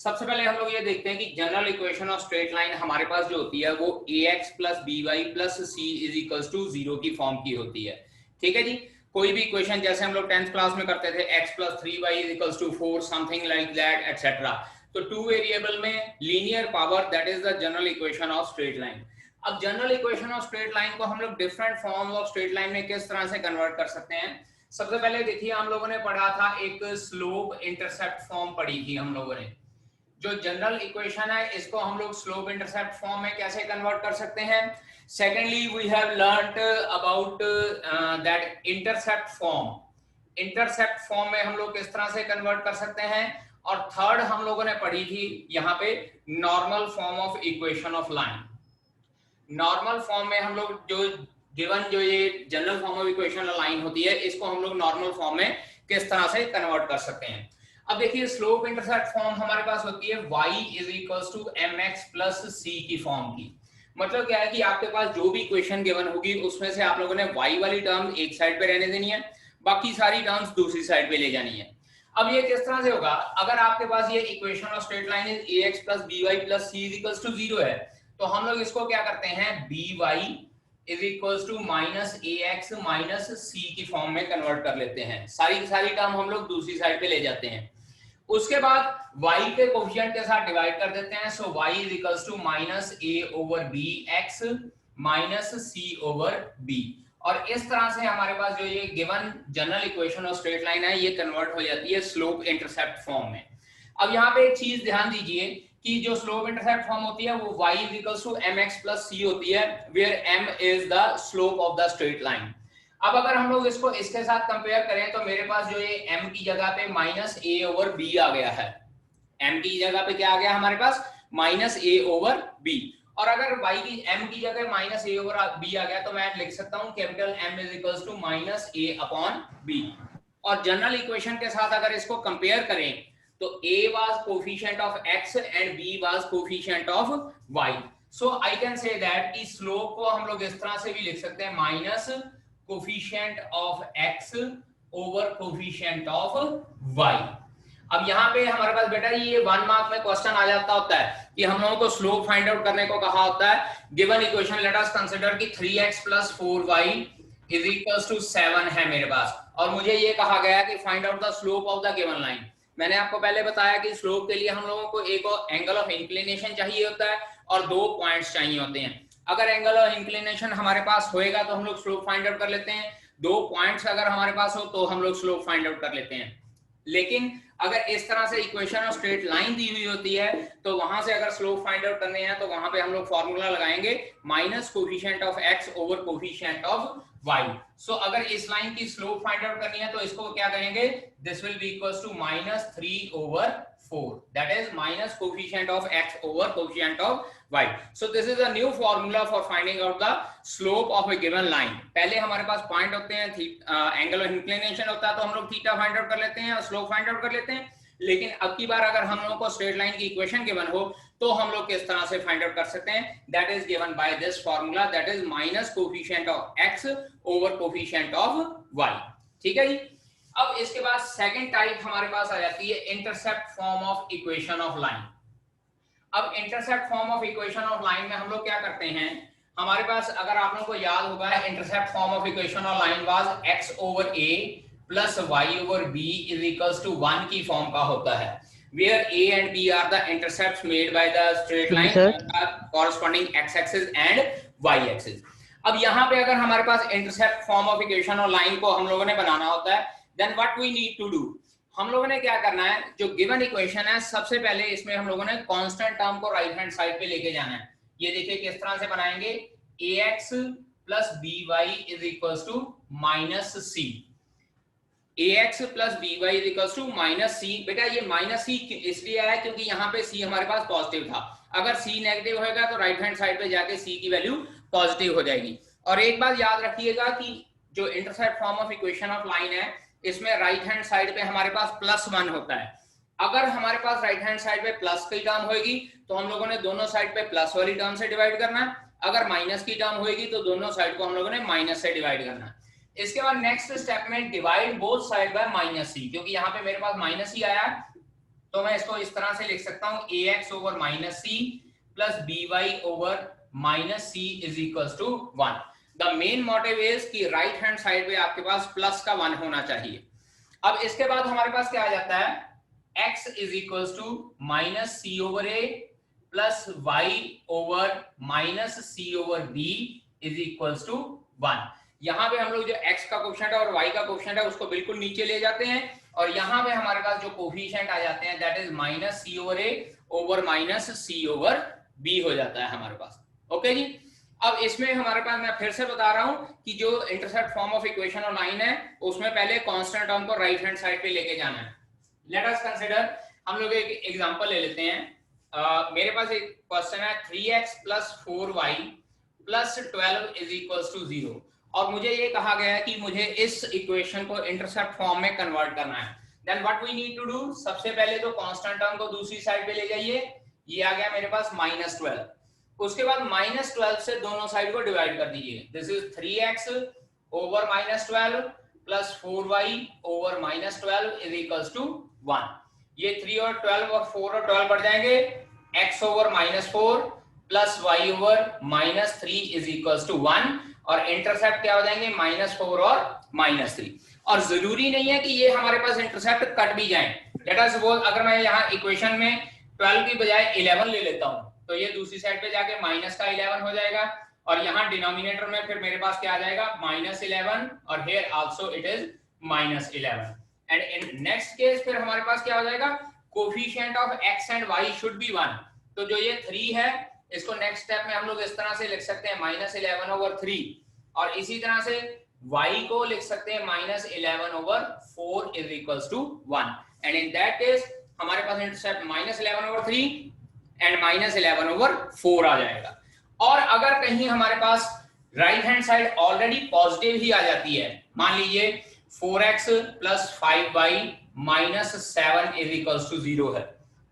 सबसे पहले हम लोग ये देखते हैं कि general equation of straight line हमारे पास जो होती है वो ax plus B Y plus C is equals to 0 की फॉर्म की होती है। ठीक है जी। कोई भी इक्वेशन जैसे हम लोग 10th क्लास में करते थे x plus 3y is equals to 4 something like that etcetera. तो टू वेरिएबल में linear power that is the general equation of straight line. अब general equation of straight line को हम लोग different forms of straight line में किस तरह से कन्वर्ट कर सकते हैं। सबसे पहले देखिए हम लोगों ने पढ़ा था एक स्लोप इंटरसेप्ट फॉर्म पढ़ी थी हम लोगों ने। जो जनरल इक्वेशन है इसको हम लोग स्लोप इंटरसेप्ट फॉर्म में कैसे कन्वर्ट कर सकते हैं। Secondly we have learned about that intercept form. Intercept form में हम लोग किस तरह से कन्वर्ट कर सकते हैं। और थर्ड हम लोगों ने पढ़ी थी यहाँ पे normal form of equation of line. Normal form में हम लोग जो गिवन जो ये general form of equation of line होती है इसको हम लोग नॉर्मल फॉर्म में किस तरह से कन्वर्ट कर सकते हैं। अब देखिए स्लोप इंटरसेप्ट फॉर्म हमारे पास होती है y is equals to mx plus c की फॉर्म की। मतलब क्या है कि आपके पास जो भी इक्वेशन गिवन होगी उसमें से आप लोगों ने y वाली टर्म एक साइड पे रहने देनी है, बाकी सारी टर्म्स दूसरी साइड पे ले जानी है। अब ये किस तरह से होगा, अगर आपके पास ये equation of straight line is ax plus by plus c is equals to 0 है तो हम लोग इसको क्या करते हैं by is equals to minus ax minus c की फॉर्म में कन्वर्ट कर लेते हैं। सारी टर्म हम लोग दूसरी साइड पे ले जाते हैं। उसके बाद y के कोफिशिएंट के साथ डिवाइड कर देते हैं। So y is equals to minus a over b x minus c over b। और इस तरह से हमारे पास जो ये given general equation of straight line है ये कन्वर्ट हो जाती है स्लोप इंटरसेप्ट फॉर्म में। अब यहाँ पे एक चीज ध्यान दीजिए कि जो स्लोप इंटरसेप्ट फॉर्म होती है वो y is equals to mx plus c होती है where m is the slope of the straight line. अब अगर हम लोग इसको इसके साथ कंपेयर करें तो मेरे पास जो ये m की जगह पे माइनस a ओवर b आ गया है। m की जगह पे क्या आ गया हमारे पास माइनस a ओवर b। और अगर y की m की जगह माइनस a ओवर b आ गया तो मैं लिख सकता हूं capital M is equals to minus a upon b। और जनरल इक्वेशन के साथ अगर इसको कंपेयर करें तो a was coefficient of x and b was coefficient of y। so I can say that इस स्लोप को हम लोग इस तरह से भी लिख सकते हैं minus coefficient of x over coefficient of y। अब यहाँ पे हमारे पास बेटा ये 1 मार्क में क्वेश्चन आ जाता होता है कि हम लोगों को स्लोप फाइंड आउट करने को कहा होता है। Given equation let us consider कि 3x plus 4y is equals to 7 है मेरे पास और मुझे ये कहा गया कि find out the slope of the given line. मैंने आपको पहले बताया कि स्लोप के लिए हम लोगों को एक एंगल ऑफ इंक्लिनेशन चाहिए होता है और 2 पॉइंट्स चाहिए होते हैं। अगर एंगल ऑफ इंक्लिनेशन हमारे पास होएगा तो हम लोग स्लोप फाइंड आउट कर लेते हैं, 2 पॉइंट्स अगर हमारे पास हो तो हम लोग स्लोप फाइंड आउट कर लेते हैं। लेकिन अगर इस तरह से इक्वेशन ऑफ स्ट्रेट लाइन दी हुई होती है तो वहां से अगर स्लोप फाइंड आउट करने हैं तो वहां पे हम लोग फॉर्मूला लगाएंगे minus coefficient of x over coefficient of y। सो अगर इस लाइन की स्लोप फाइंड आउट करनी है तो इसको क्या करेंगे, this will be equals to minus 3 over 4 that is minus coefficient of x over coefficient of y। So this is a new formula for finding out the slope of a given line. पहले हमारे पास point होते हैं, angle of inclination होता है तो हम लोग theta find out कर लेते हैं और स्लोप फाइंड आउट कर लेते हैं। लेकिन अब की बार अगर हम लोगों को स्ट्रेट लाइन की इक्वेशन गिवन हो तो हम लोग किस तरह से फाइंड आउट कर सकते हैं, that is given by this formula that is minus coefficient of x over coefficient of y। ठीक है जी। अब इसके बाद सेकंड टाइप हमारे पास आ जाती है intercept form of equation of line. अब intercept form of equation of line में हम लोग क्या करते हैं, हमारे पास अगर आप लोगों को याद होगा intercept form of equation of line was x over a plus y over b is equals to 1 की फॉर्म का होता है where a and b are the intercepts made by the straight line corresponding x axis and y axis। अब यहाँ पे अगर हमारे पास इंटरसेप्ट फॉर्म ऑफ इक्वेशन और लाइन को हम लोगों ने बनाना होता है then what we need to do, हम लोगों ने क्या करना है, जो गिवन इक्वेशन है सबसे पहले इसमें हम लोगों ने कांस्टेंट टर्म को राइट हैंड साइड पे लेके जाना है। ये देखिए किस तरह से बनाएंगे, ax plus by is equals to minus c। ax plus by is equals to minus c। बेटा ये माइनस c इसलिए आया क्योंकि यहाँ पे c हमारे पास पॉजिटिव था। अगर c नेगेटिव होएगा तो राइट हैंड साइड पे जाके c की वैल्यू पॉजिटिव हो जाएगी। और एक बात याद रखिएगा कि जो intercept form of equation of line है इसमें राइट हैंड साइड पे हमारे पास +1 होता है। अगर हमारे पास राइट हैंड साइड पे प्लस की टर्म होगी तो हम लोगों ने दोनों साइड पे प्लस वाली टर्म से डिवाइड करना है, अगर माइनस की टर्म होगी तो दोनों साइड को हम लोगों ने माइनस से डिवाइड करना है। इसके बाद नेक्स्ट स्टेप में divide both side by minus C, क्योंकि यहाँ पे मेरे पास माइनस ही आया तो मैं इसको इस तरह से लिख सकता हूं ax over minus c plus by over minus c is equals to 1। The main motive is कि राइट हैंड साइड पे आपके पास प्लस का 1 होना चाहिए। अब इसके बाद हमारे पास क्या आ जाता है x is equals to minus c over a plus y over minus c over b is equals to 1। यहां पे हम लोग जो x का कोफिशिएंट है और y का कोफिशिएंट है उसको बिल्कुल नीचे ले जाते हैं और यहां पे हमारे पास जो कोफिशिएंट आ जाते हैं that is minus c over a over minus c over b हो जाता है हमारे पास। ओके जी। अब इसमें हमारे पास मैं फिर से बता रहा हूं कि जो इंटरसेप्ट फॉर्म ऑफ इक्वेशन और लाइन है उसमें पहले कांस्टेंट टर्म को राइट हैंड साइड पे लेके जाना है। लेट अस कंसीडर, हम लोग एक एग्जांपल ले लेते हैं। मेरे पास एक क्वेश्चन है 3x + 4y + 12 is equals to 0 और मुझे ये कहा गया है कि मुझे इस इक्वेशन को इंटरसेप्ट फॉर्म में कन्वर्ट करना है। Then what we need to do, सबसे पहले तो कांस्टेंट टर्म को दूसरी साइड पे ले जाइए, ये आ गया मेरे पास -12। उसके बाद -12 से दोनों साइड को डिवाइड कर दीजिए। This is 3x over -12 plus 4y over -12 is equals to 1। ये 3 और 12 और 4 और 12 बढ़ जाएंगे, x over -4 plus y over -3 is equals to 1 और इंटरसेप्ट क्या हो जाएंगे -4 और -3। और जरूरी नहीं है कि ये हमारे पास इंटरसेप्ट कट भी जाए। लेट अस सपोज अगर मैं यहाँ इक्वेशन में 12 की बजाय 11 ले लेता हूँ तो ये दूसरी साइड पे जाके माइनस का 11 हो जाएगा और यहाँ डिनोमिनेटर में फिर मेरे पास क्या आ जाएगा -11 और here also it is -11 and in next case फिर हमारे पास क्या हो जाएगा, coefficient of x and y should be 1। तो जो ये 3 है इसको नेक्स्ट स्टेप में हम लोग इस तरह से लिख सकते हैं -11 ओवर 3 और इसी तरह से y को लिख सकते हैं -11 over 4 is equals to 1 and in that case हमारे पास इंटरसेप्ट -11 ओवर 3 एंड -11 ओवर 4 आ जाएगा। और अगर कहीं हमारे पास right hand side already positive ही आ जाती है, मान लीजिए 4x + 5y - 7 is equals to 0 है,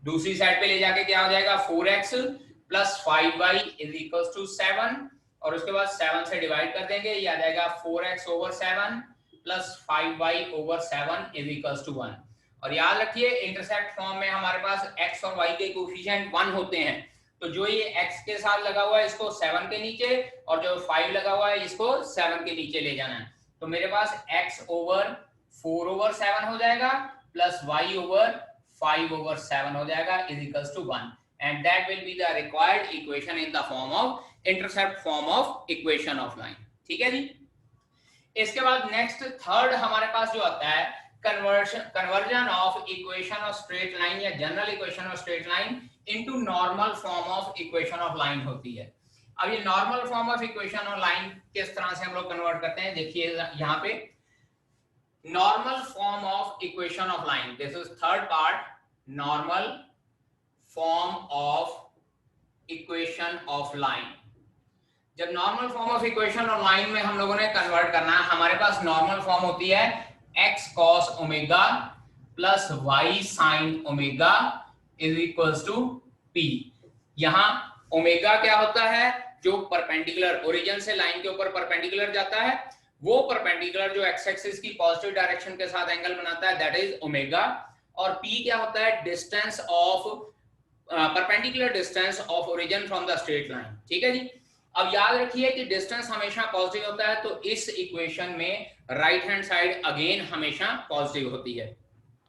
दूसरी साइड पे ले जाके क्या हो जाएगा 4x + 5y is equals to 7 और उसके बाद 7 से डिवाइड कर देंगे, ये आ जाएगा 4x over 7 plus 5y over 7 is equals to 1। और याद रखिए इंटरसेप्ट फॉर्म में हमारे पास x और y के कोफिशिएंट 1 होते हैं, तो जो ये x के साथ लगा हुआ है इसको 7 के नीचे और जो 5 लगा हुआ है इसको 7 के नीचे ले जाना है। तो मेरे पास x ओवर 4 ओवर 7 हो जाएगा प्लस y ओवर 5 ओवर 7 हो जाएगा is equals to 1 and that will be the required equation in the form of intercept form of equation of line. ठीक है जी। इसके बाद नेक्स्ट थर्ड हमारे पास जो आता है conversion of equation of straight line या general equation of straight line into normal form of equation of line होती है। अब ये normal form of equation of line किस तरह से हम लोग कन्वर्ट करते हैं, देखिए यहाँ पे normal form of equation of line, this is third part, normal form of equation of line. जब normal form of equation of line में हम लोगों ने कन्वर्ट करना है, हमारे पास नॉर्मल फॉर्म होती है x cos omega plus y sin omega is equals to p। यहां ओमेगा क्या होता है, जो परपेंडिकुलर ओरिजिन से लाइन के ऊपर परपेंडिकुलर जाता है, वो परपेंडिकुलर जो x एक्सिस की पॉजिटिव डायरेक्शन के साथ एंगल बनाता है दैट इज ओमेगा। और p क्या होता है, distance of perpendicular distance of origin from the straight line. ठीक है जी। अब याद रखिए कि डिस्टेंस हमेशा पॉजिटिव होता है, तो इस इक्वेशन में राइट हैंड साइड अगेन हमेशा पॉजिटिव होती है।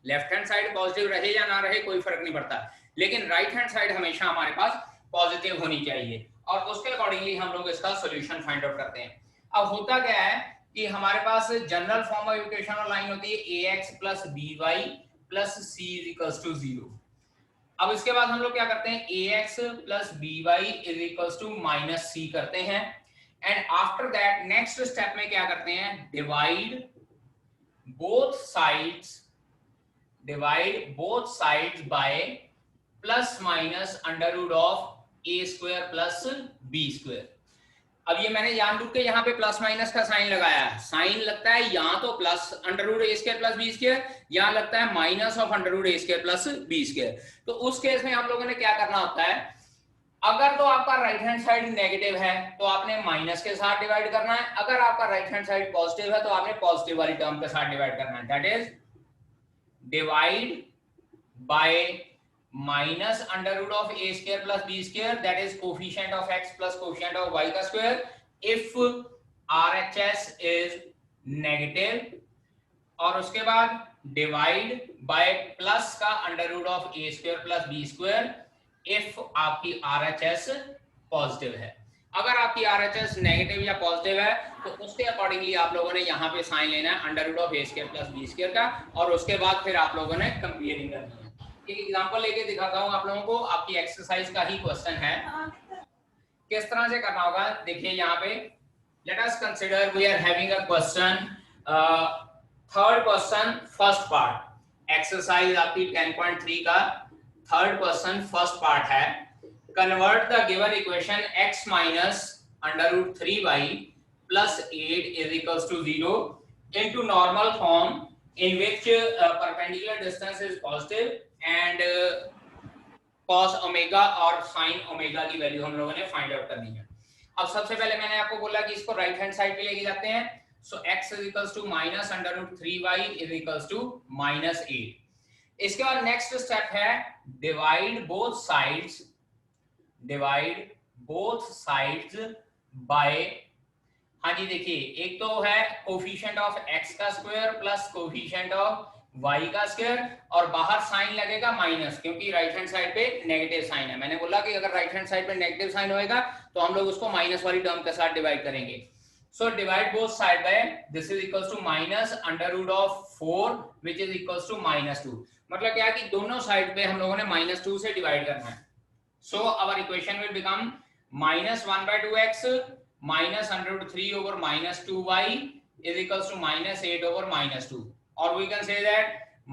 लेफ्ट हैंड साइड पॉजिटिव रहे या ना रहे कोई फर्क नहीं पड़ता, लेकिन राइट हैंड साइड हमेशा हमारे पास पॉजिटिव होनी चाहिए और उसके अकॉर्डिंगली हम लोग इसका सॉल्यूशन फाइंड आउट करते हैं। अब होता क्या है कि हमारे पास general form of equation of line होती है ax + by + c = 0। अब इसके बाद हम लोग क्या करते हैं, ax + by = -c करते हैं and after that next step में क्या करते हैं, divide both sides bye ±√a² + b²। अब ये मैंने जानबूझ के यहाँ पे प्लस माइनस का साइन लगाया है, साइन लगता है यहाँ तो +√a² + b², यहाँ लगता है -√a² + b²। तो उस केस में हम लोगों ने क्या करना होता है, अगर तो आपका राइट हैंड साइड नेगेटिव है तो आपने माइनस के साथ डिवाइड करना है, अगर आपका राइट हैंड साइड पॉजिटिव है तो आपने पॉजिटिव वाली टर्म के साथ डिवाइड करना है, that is divide by minus under root of a square plus b square, that is coefficient of x plus coefficient of y का square, if RHS is negative, और उसके बाद डिवाइड बाय प्लस का under root of a square plus b square if आपकी RHS positive है। अगर आपकी RHS negative या पॉजिटिव है तो उसके अकॉर्डिंगली आप लोगों ने यहाँ पे साइन लेना है under root of a square plus b square का, और उसके बाद फिर आप लोगों ने कंपेयरिंग करनी है। एक एग्जांपल लेके दिखाता हूँ आप लोगों को, आपकी एक्सरसाइज का ही क्वेश्चन है, किस तरह से करना होगा देखिए यहाँ पे। Let us consider we are having a question, third question first part, exercise आपकी 10.3 का थर्ड क्वेश्चन फर्स्ट पार्ट है। Convert the given equation x minus under root 3y plus 8 is equals to 0 into normal form in which perpendicular distance is positive and cos omega और sin omega की value हम लोगों ने find out करनी है। अब सबसे पहले मैंने आपको बोला कि इसको राइट हैंड साइड पे लेके जाते हैं, so x is equals to minus under root 3y is equals to minus 8। इसके बाद नेक्स्ट स्टेप है divide both sides by, हाँ जी देखिए, एक तो है कोफिशिएंट ऑफ x का square plus coefficient of y का स्क्वायर, और बाहर साइन लगेगा माइनस, क्योंकि राइट हैंड साइड पे नेगेटिव साइन है। मैंने बोला कि अगर राइट हैंड साइड पे नेगेटिव साइन होएगा तो हम लोग उसको माइनस वाली टर्म के साथ डिवाइड करेंगे। So divide both side by, this is equals to minus under root of 4 which is equals to minus 2। मतलब क्या है कि दोनों साइड पे हम लोगों ने minus 2 से डिवाइड करना है। So our equation will become minus 1 by 2x minus under root 3 over minus 2y is equals to minus 8 over minus 2, or we can say that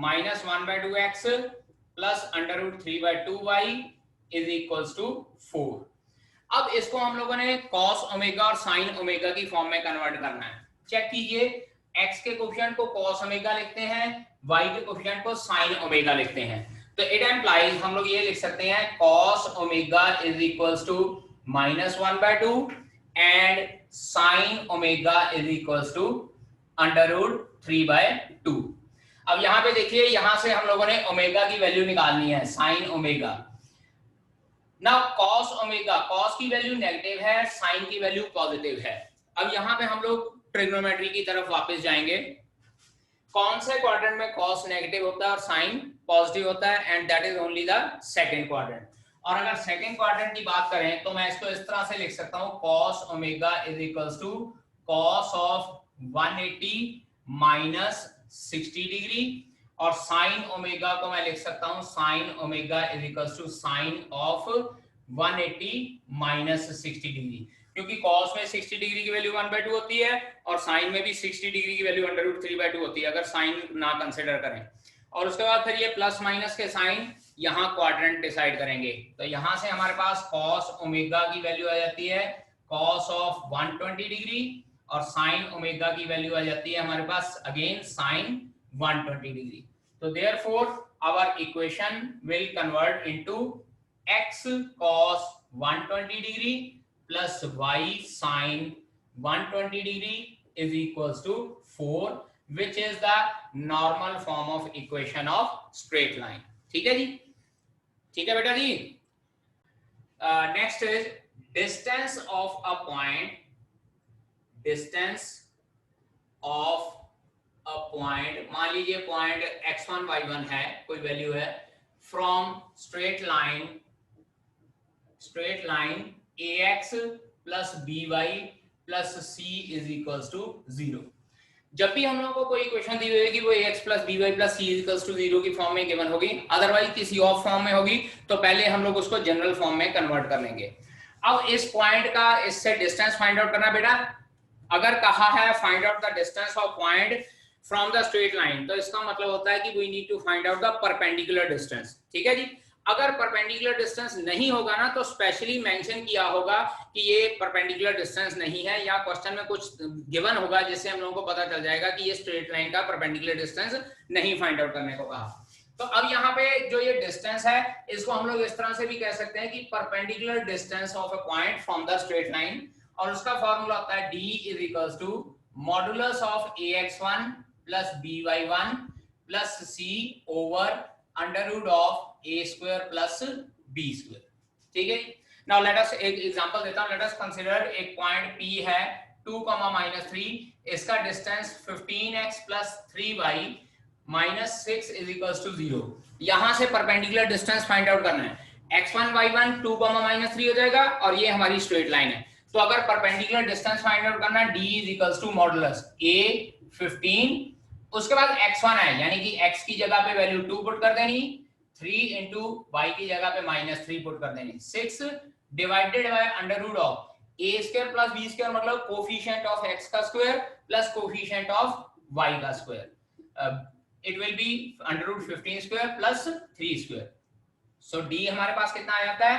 minus 1 by 2x plus under root 3 by 2y is equals to 4। अब इसको हम लोगों ने cos omega और sin omega की form में convert करना है। चेक कीजिए, x के कोफिशिएंट को cos ओमेगा लिखते हैं, y के कोफिशिएंट को sin ओमेगा लिखते हैं, तो इट एम्प्लाइज हम लोग ये लिख सकते हैं cos omega is equals to -1/2 and sin omega is equals to √3/2। अब यहाँ पे देखिए, यहाँ से हम लोगों ने ओमेगा की वैल्यू निकालनी है, sin omega. Now cos omega, cos की वैल्यू नेगेटिव है, sin की वैल्यू पॉजिटिव है। अब यहाँ पे हम लोग ट्रिग्नोमेट्री की तरफ वापस जाएंगे। कौन से क्वाड्रेंट में cos नेगेटिव होता है और sin पॉजिटिव होता है, and that is only the second quadrant. और अगर सेकंड क्वाड्रेंट की बात करें तो मैं इसको इस तरह से लिख सकता हूँ, cos omega is equals to cos of 180 minus 60 degree, और sin ओमेगा को मैं लिख सकता हूं sin omega is equals to sin of 180 minus 60 degree, क्योंकि cos में 60 डिग्री की वैल्यू 1/2 होती है और sin में भी 60 डिग्री की वैल्यू √3/2 होती है, अगर sin ना कंसीडर करें। और उसके बाद फिर ये प्लस माइनस के साइन यहाँ क्वाड्रेंट डिसाइड करेंगे, तो यहाँ से हमारे पास cos ओमेगा की वैल्यू आ जाती है cos ऑफ 120 डिग्री, और sin ओमेगा की वैल्यू आ जाती है हमारे पास again sin 120 degree। So therefore our equation will convert into x cos 120 degree plus y sin 120 degree is equals to 4, which is the normal form of equation of straight line। ठीक है जी, ठीक है बेटा जी। Next is distance of a point, distance of a point, मान लीजिए point x1 y1 है, कोई value है, from straight line ax plus by plus c is equals to 0। जब भी हम लोगों को कोई इक्वेशन दी हुई है कि वो ax plus by plus c is equals to 0 की फॉर्म में गिवन होगी, अदरवाइज किसी और फॉर्म में होगी, तो पहले हम लोग उसको जनरल फॉर्म में कन्वर्ट कर लेंगे। अब इस पॉइंट का इससे डिस्टेंस फाइंड आउट करना बेटा, अगर कहा है find out the distance of point from the straight line, तो इसका मतलब होता है कि we need to find out the perpendicular distance. ठीक है जी। अगर परपेंडिकुलर डिस्टेंस नहीं होगा ना तो स्पेशली मेंशन किया होगा कि ये परपेंडिकुलर डिस्टेंस नहीं है, या क्वेश्चन में कुछ गिवन होगा जिससे हम लोगों को पता चल जाएगा कि ये स्ट्रेट लाइन का परपेंडिकुलर डिस्टेंस नहीं फाइंड आउट करने को कहा। तो अब यहाँ पे जो ये डिस्टेंस है, इसको हम लोग इस तरह से भी कह सकते हैं कि perpendicular distance of a point from the straight line, और उसका फॉर्मूला होता है d is equals to modulus of ax1 plus by1 plus c over under root of a square plus b square. ठीक है, नाउ लेट अस एक example देता हूं। Let us consider एक पॉइंट P है 2, -3, इसका डिस्टेंस 15x + 3y - 6 = 0। यहां से परपेंडिकुलर डिस्टेंस फाइंड आउट करना है। x1 y1 2, -3 हो जाएगा और ये हमारी स्ट्रेट लाइन है। तो अगर परपेंडिकुलर डिस्टेंस फाइंड आउट करना है, d = मॉडुलस a 15, उसके बाद x1 है यानी कि x की जगह पे वैल्यू 2 पुट कर देनी, 3 × y की जगह पे -3 पुट कर देनी, 6 divided by under root of a square plus b square, मतलब कोफिशिएंट ऑफ x का square plus coefficient of y का square. It will be under root 15 square plus 3 square. So d हमारे पास कितना आ जाता है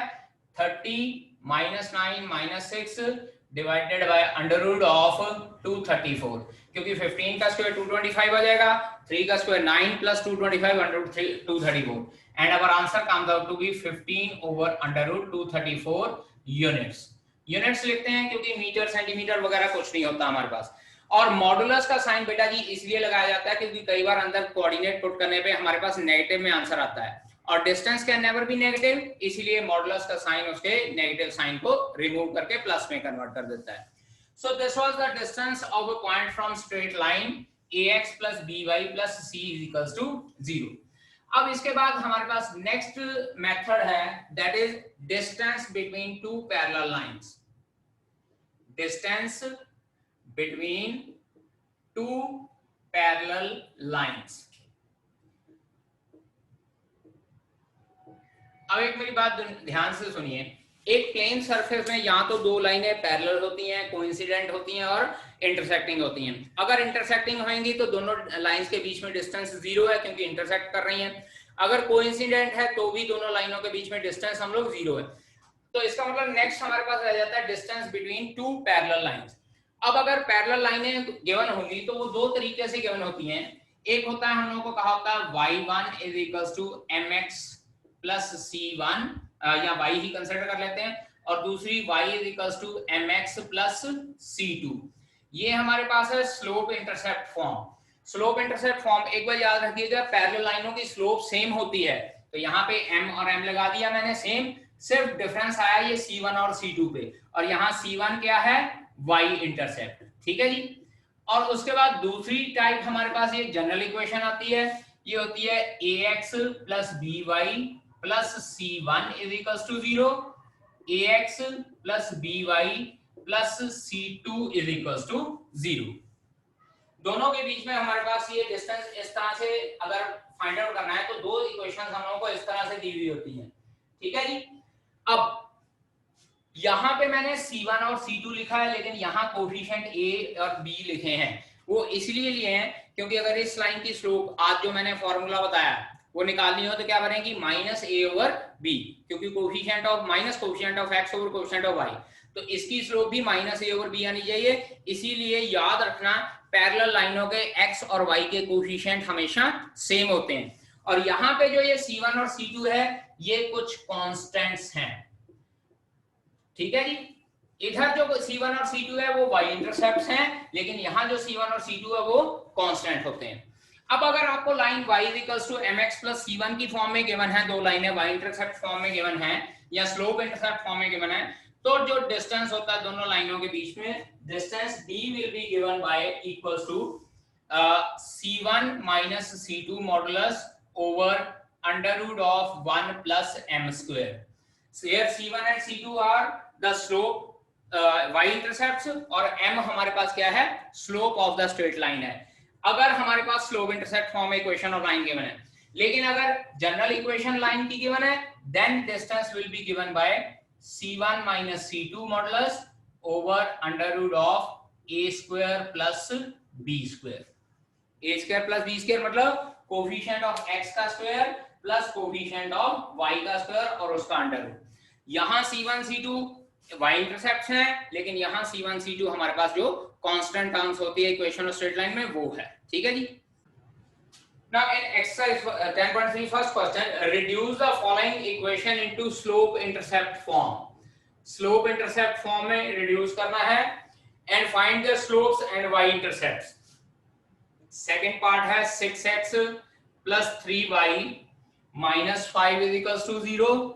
30 -9 - 6 divided by under root of 234, क्योंकि 15 का square 225 आ जाएगा, 3 का square 9 + 225 under root 234, and our answer comes out to be 15 over under root 234 units. Units लिखते हैं क्योंकि मीटर सेंटीमीटर वगैरह कुछ नहीं होता हमारे पास। और मॉडुलस का साइन बेटा जी इसलिए लगाया जाता है क्योंकि कई बार अंदर कोऑर्डिनेट पुट करने पे हमारे पास नेगेटिव में आंसर आता है और distance can never be negative, इसीलिए मॉडुलस का साइन उसके नेगेटिव साइन को रिमूव करके प्लस में कन्वर्ट कर देता है। So this was the distance of a point from straight line ax + by + c = 0। अब इसके बाद हमारे पास नेक्स्ट मेथड है, that is distance between two parallel lines. Distance between two parallel lines. अब एक मेरी बात ध्यान से सुनिए, एक प्लेन सरफेस में या तो दो लाइनें पैरेलल होती हैं, कोइंसिडेंट होती हैं और इंटरसेक्टिंग होती हैं। अगर इंटरसेक्टिंग होंगी तो दोनों लाइंस के बीच में डिस्टेंस 0 है क्योंकि इंटरसेक्ट कर रही हैं। अगर कोइंसिडेंट है तो भी दोनों लाइनों के बीच में डिस्टेंस हम लोग 0 है। तो इसका मतलब नेक्स्ट हमारे पास रह जाता है distance between two parallel lines. अब अगर पैरेलल लाइनें गिवन होंगी तो वो दो तरीके से गिवन होती हैं। एक होता है, हम लोगों को कहा होता है y1 = mx + c1, या y ही कंसीडर कर लेते हैं, और दूसरी y = mx + c2। ये हमारे पास है slope intercept form. Slope intercept form एक बार याद रखिएगा, पैरेलल लाइनों की स्लोप सेम होती है, तो यहाँ पे m और m लगा दिया मैंने सेम, सिर्फ डिफरेंस आया ये c1 और c2 पे, और यहाँ c1 क्या है y इंटरसेप्ट। ठीक है जी। और उसके बाद दूसरी टाइप हमारे पास ये जनरल इक्वेशन आती है, ये होती है ax + by + c1 = 0, ax + by + c2 = 0। दोनों के बीच में हमारे पास ये डिस्टेंस इस तरह से अगर फाइंड आउट करना है तो दो इक्वेशंस हम लोगों को इस तरह से दी हुई होती हैं। ठीक है जी। अब यहां पे मैंने c1 और c2 लिखा है, लेकिन यहाँ कोफिशिएंट a और b लिखे हैं। वो इसलिए लिए हैं क्योंकि अगर इस लाइन की स्लोप आज जो मैंने फॉर्मूला बताया वो निकालनी हो तो क्या बनेगी -a/b, क्योंकि coefficient of x over coefficient of y, तो इसकी स्लोप भी -a/b आनी चाहिए। इसीलिए याद रखना पैरेलल लाइनों के x और y के कोफिशिएंट हमेशा सेम होते हैं। और यहाँ पे जो ये c1 और c2 है ये कुछ कांस्टेंट्स हैं। ठीक है जी। इधर जो c1 और c2 है वो y इंटरसेप्ट्स हैं, लेकिन यहाँ जो c1 और c2 है वो कांस्टेंट होते हैं। अब अगर आपको लाइन y = mx + c1 की फॉर्म में गिवन है, दो लाइनें y इंटरसेप्ट फॉर्म में गिवन है या स्लोप इंटरसेप्ट फॉर्म में गिवन है, तो जो डिस्टेंस होता है दोनों लाइनों के बीच में, distance d will be given by equal to c1 - c2 modulus over under root of 1 + m²। So here c1 and c2 are the slope y intercepts और m हमारे पास क्या है slope of the straight line है। अगर हमारे पास slope intercept form में equation of line given है, लेकिन अगर जनरल इक्वेशन लाइन की गिवन है, then distance will be given by c1 - c2 modulus over under root of a² + b²। a² + b² मतलब कोफिशिएंट ऑफ x का square plus coefficient of y का square और उसका अंडर रूट। यहाँ c1 c2 y intercepts हैं, लेकिन यहाँ c1 c2 हमारे पास जो कांस्टेंट टर्म्स होती है इक्वेशन ऑफ स्ट्रेट लाइन में वो है। ठीक है जी। Now in exercise 10.3 first question, reduce the following equation into slope intercept form. Slope intercept form में reduce करना है and find the slopes and y intercepts. Second part है 6x + 3y -5 is equals to 0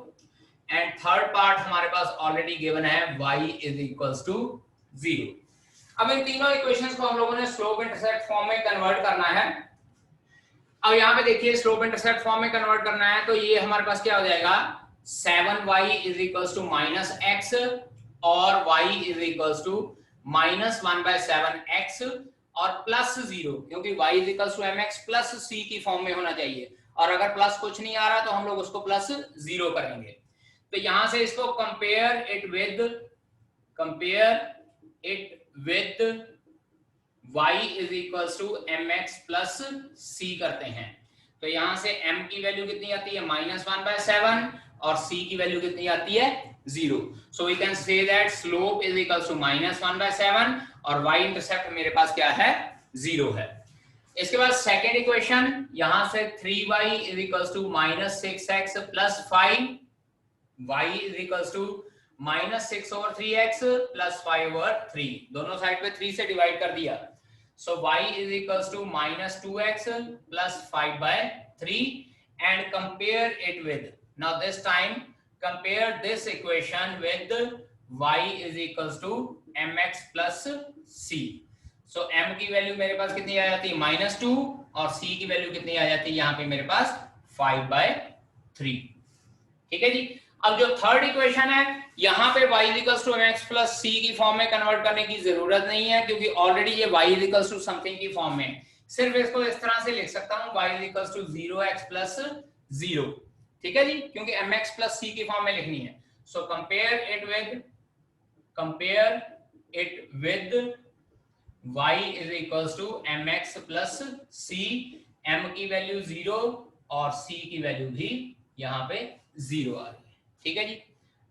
and third part हमारे पास already given है y is equals to 0। अब इन तीनों इक्वेशंस को हम लोगों ने स्लोप इंटरसेप्ट फॉर्म में कन्वर्ट करना है। अब यहाँ पे देखिए स्लोप इंटरसेप्ट फॉर्म में कन्वर्ट करना है तो ये हमारे पास क्या हो जाएगा 7y is equals to -x और y is equals to -1/7x और +0 क्योंकि y is equals to mx plus c की फॉर्म में होना चाहिए और अगर प्लस कुछ नहीं आ रहा तो हम लोग उसको +0 करेंगे। तो यहां से इसको compare it with y is equals to mx plus c करते हैं। तो यहां से m की वैल्यू कितनी आती है -1/7 और c की वैल्यू कितनी आती है 0। So we can say that slope is equals to -1/7 और y इंटरसेप्ट मेरे पास क्या है 0 है। इसके बाद सेकेंड इक्वेशन यहां से 3y is equals to -6x plus 5 y is equals to -6/3x plus 5/3 दोनों साइड पे 3 से डिवाइड कर दिया। So y is equals to -2x plus 5/3 and compare it with, now this time compare this equation with y is equals to mx plus c. So m की value मेरे पास कितनी आ जाती है -2 और c की वैल्यू कितनी आ जाती है यहाँ पे मेरे पास 5/3। ठीक है जी। अब जो थर्ड इक्वेशन है यहाँ पे y equals to mx plus c की फॉर्म में कन्वर्ट करने की जरूरत नहीं है क्योंकि ऑलरेडी ये y इक्वल्स टू समथिंग की फॉर्म में, सिर्फ इसको इस तरह से लिख सकता हूँ y equals to 0x plus 0। ठीक है जी, क्योंकि mx प्लस c की फॉर्म में लिखनी है। So compare it with y is equals to mx plus c, m की वैल्यू 0 और c की वैल्यू भी यहाँ पे 0 आ रही है। ठीक है जी,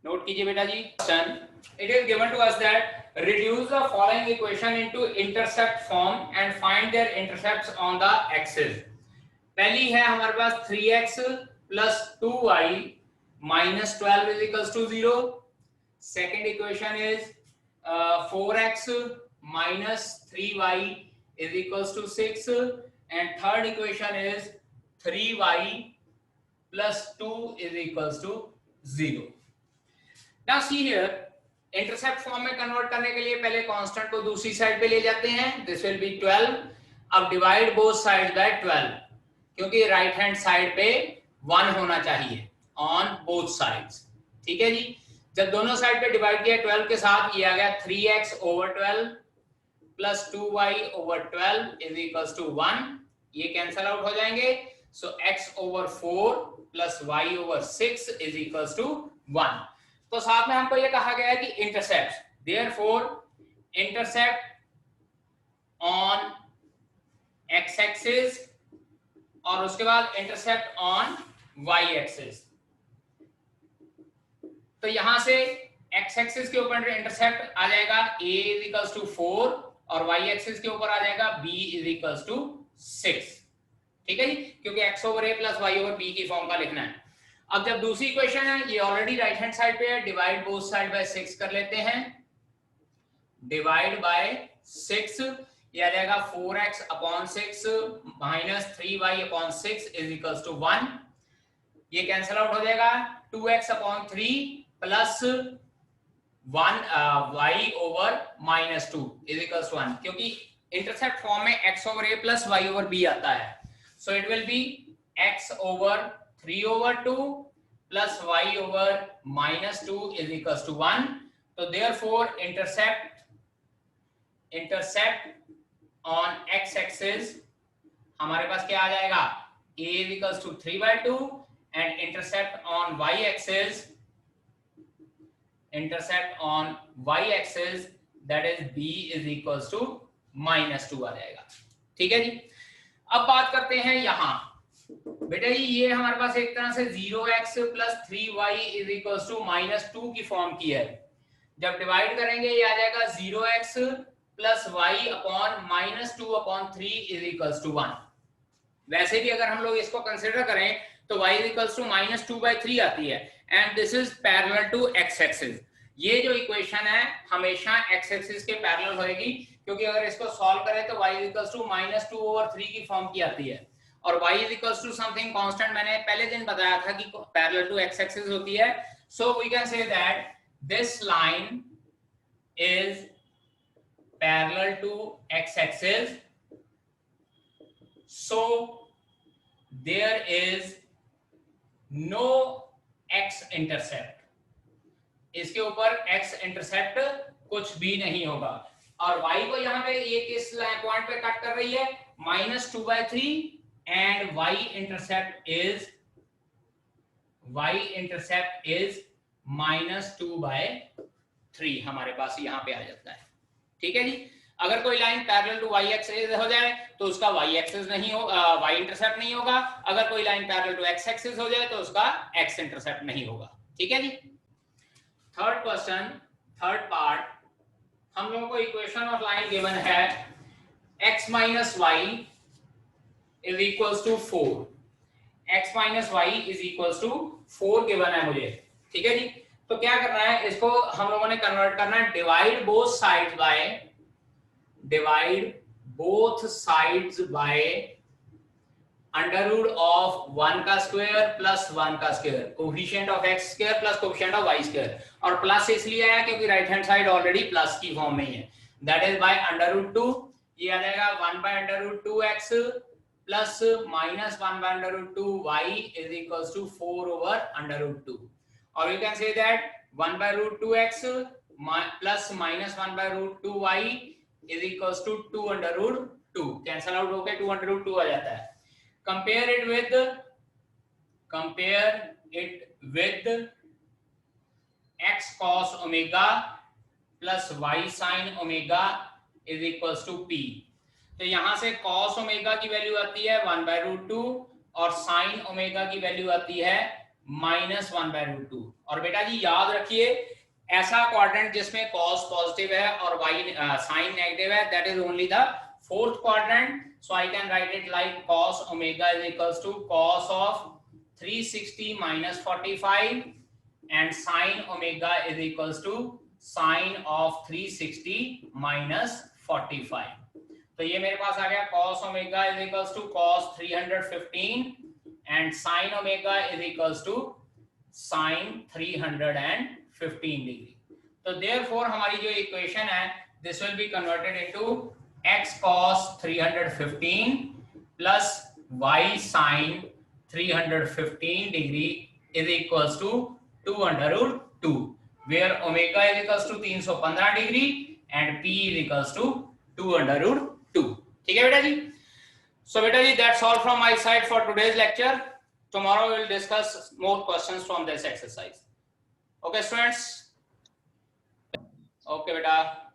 नोट कीजिए बेटा जी। It is given to us that reduce the following equation into intercept form and find their intercepts on the axis. पहली है हमारे पास 3x plus 2y minus 12 is equals to 0। Second equation is 4x minus 3y is equals to 6 and third equation is 3y plus 2 is equals to 0। Now see here, इंटरसेप्ट form में convert करने के लिए पहले कांस्टेंट को दूसरी side पे ले जाते हैं। This will B 12। अब डिवाइड बोथ साइड बाय 12 क्योंकि राइट हैंड साइड पे 1 होना चाहिए ऑन बोथ साइड्स। ठीक है जी। जब दोनों साइड पे डिवाइड किया 12 के साथ, ये आ गया 3x over 12 plus 2y over 12 is equals to 1। ये कैंसिल आउट हो जाएंगे। So x over 4 plus y over 6 is equals to 1। तो साथ में हमको ये कहा गया है कि intercept, therefore intercept on x axis और उसके बाद इंटरसेप्ट ऑन y एक्सिस। तो यहां से x एक्सिस के ऊपर इंटरसेप्ट आ जाएगा a इज इक्वल्स टू 4 और y एक्सिस के ऊपर आ जाएगा b इज इक्वल्स टू 6। ठीक है जी, क्योंकि x over a plus y over b की फॉर्म का लिखना है। अब जब दूसरी इक्वेशन है ये ऑलरेडी राइट हैंड साइड पे है, डिवाइड बोथ साइड बाय 6 कर लेते हैं। डिवाइड बाय 6 ये आ जाएगा 4x upon 6 minus 3y upon 6 is equals to 1। ये कैंसिल आउट हो जाएगा। 2x upon 3 plus 1y over minus 2 is equals to 1 क्योंकि इंटरसेप्ट फॉर्म में x over a plus y over b आता है। So it will be x over 3 over 2 plus y over minus 2 is equals to 1. So therefore intercept on x axis हमारे पास क्या आ जाएगा a is equals to 3/2 and intercept on y axis that is b is equals to -2 आ जाएगा। ठीक है जी। अब बात करते हैं यहाँ बेटा जी, ये हमारे पास एक तरह से 0x plus 3y is equals to -2 की फॉर्म की है। जब डिवाइड करेंगे ये आ जाएगा 0x plus y upon -2 upon 3 is equals to 1। वैसे भी अगर हम लोग इसको कंसीडर करें तो y इज इक्वल्स टू -2/3 आती है and this is parallel to x axis. ये जो इक्वेशन है हमेशा x एक्सिस के पैरेलल होएगी क्योंकि अगर इसको सॉल्व करें तो y इज इक्वल्स टू -2/3 की फॉर्म की आती है और y is equals to something constant मैंने पहले दिन बताया था कि पैरेलल टू x एक्सिस होती है. So we can say that this line is parallel to x axis. So there is no x intercept. इसके ऊपर x इंटरसेप्ट कुछ भी नहीं होगा. और y को यहाँ पे ये किस पॉइंट पे कट कर रही है, -2/3 एंड y इंटरसेप्ट इज -2/3 हमारे पास यहाँ पे आ जाता है. ठीक है जी. अगर कोई line parallel to y axis हो जाए तो उसका y एक्सिस नहीं होगा, y इंटरसेप्ट नहीं होगा. अगर कोई line parallel to x axis हो जाए तो उसका x इंटरसेप्ट नहीं होगा. ठीक है जी. थर्ड क्वेश्चन, थर्ड पार्ट, हम लोगों को इक्वेशन ऑफ लाइन गिवन है x minus Y is equals to 4. x minus Y is equals to 4 given है मुझे. ठीक है जी. तो क्या करना है, इसको हम लोगों ने कन्वर्ट करना है, divide both sides by under root of 1 का स्क्वायर प्लस 1 का square, coefficient of x square plus coefficient of y square. और प्लस इसलिए आया क्योंकि right hand side already plus की फॉर्म में ही है. That is by under root 2. ये आ जाएगा 1 by under root 2x plus minus 1 by under root 2y is equals to 4 over under root 2. और you can say that 1 by root 2x plus minus 1 by root 2y is equals to 2 under root 2. Cancel out होकर 2 under root 2 आ जाता है. Compare it with x cos omega plus y sin omega is equals to p. तो यहां से cos omega की value आती है 1 by root 2 और sin omega की वैल्यू आती है -1 by root 2. और बेटा जी याद रखिए, ऐसा क्वाड्रेंट जिसमें cos पॉजिटिव है और y sin नेगेटिव है, that is only the fourth quadrant. So I can write it like cos omega is equals to cos of 360 minus 45 and sin omega is equals to sin of 360 minus 45. तो ये मेरे पास आ गया cos omega is equals to cos 315 and sin omega is equals to sin 315 degree. तो therefore हमारी जो equation है, this will be converted into x cos 315 plus y sin 315 degree is equals to 2 under root 2, where omega is equals to 315 degree and p is equals to 2 under root 2. ठीक है बेटा जी. So बेटा जी, that's all from my side for today's lecture. Tomorrow we will discuss more questions from this exercise. Okay students. Okay बेटा.